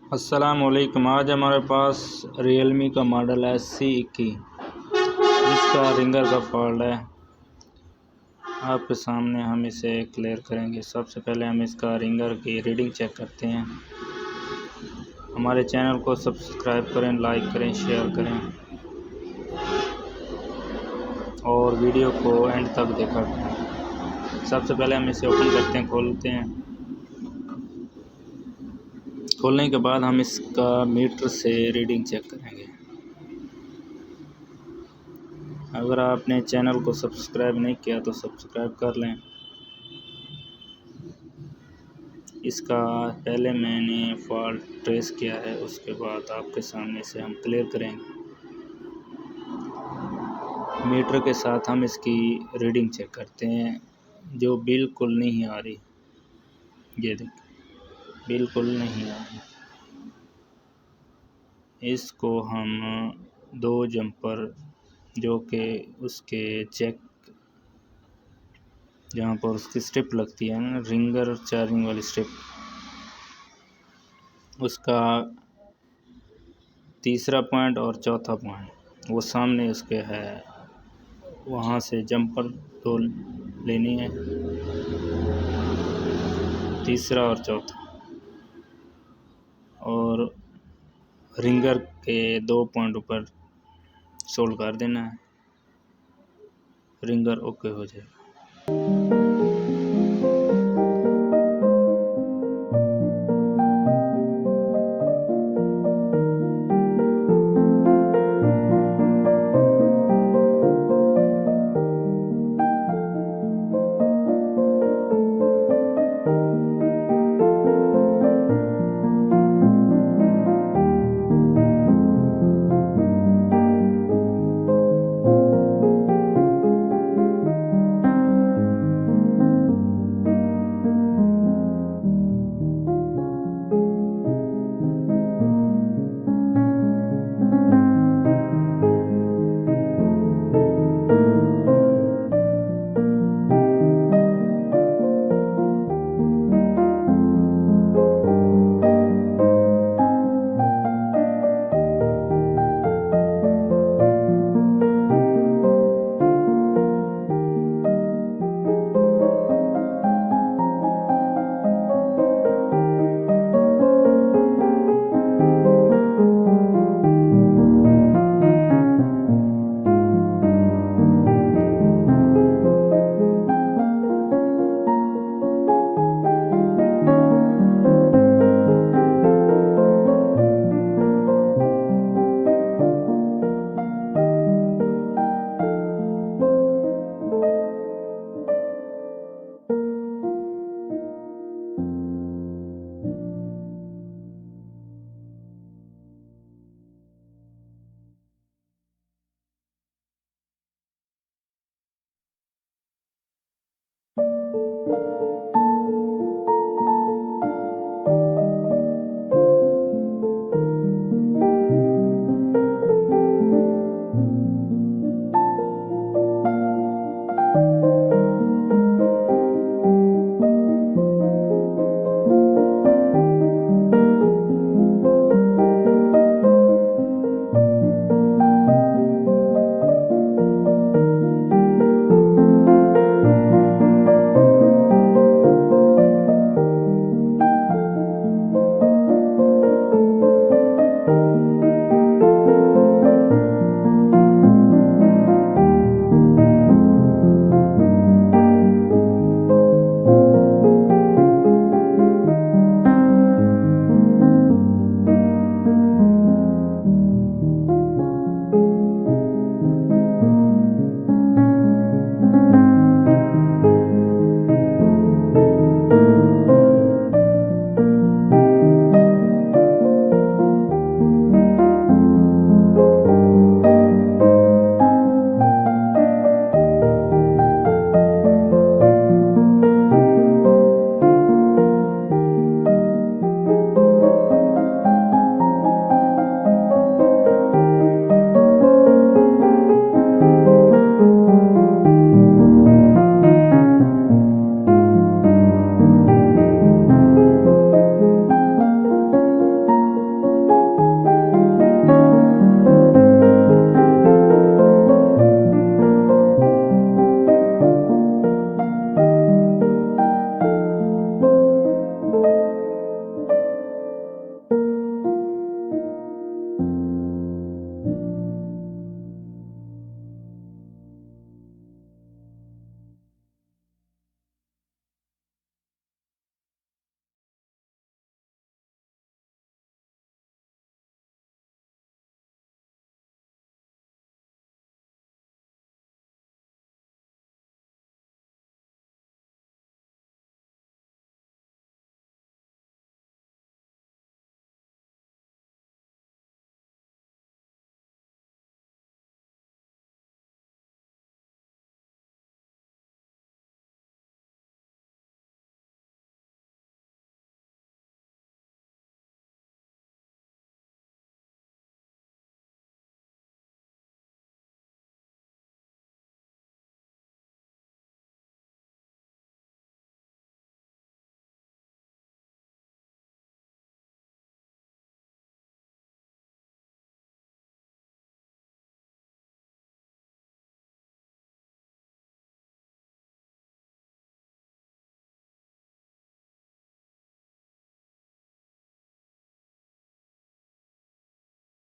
अस्सलामुअलैकुम। आज हमारे पास रियलमी का मॉडल है C21 जिसका रिंगर का फॉल्ट है। आपके सामने हम इसे क्लियर करेंगे। सबसे पहले हम इसका रिंगर की रीडिंग चेक करते हैं। हमारे चैनल को सब्सक्राइब करें, लाइक करें, शेयर करें और वीडियो को एंड तक देखा करें। सबसे पहले हम इसे ओपन करते हैं, खोलते हैं। खोलने के बाद हम इसका मीटर से रीडिंग चेक करेंगे। अगर आपने चैनल को सब्सक्राइब नहीं किया तो सब्सक्राइब कर लें। इसका पहले मैंने फॉल्ट ट्रेस किया है, उसके बाद आपके सामने से हम क्लियर करेंगे। मीटर के साथ हम इसकी रीडिंग चेक करते हैं, जो बिल्कुल नहीं आ रही। ये देखिए, बिल्कुल नहीं आ रही। इसको हम दो जंपर जो कि उसके चेक जहाँ पर उसकी स्ट्रिप लगती है ना, रिंगर चार्जिंग वाली स्ट्रिप, उसका तीसरा पॉइंट और चौथा पॉइंट वो सामने उसके है। वहाँ से जंपर दो लेनी है, तीसरा और चौथा, और रिंगर के दो पॉइंट ऊपर सोल्ड कर देना है। रिंगर ओके हो जाएगा।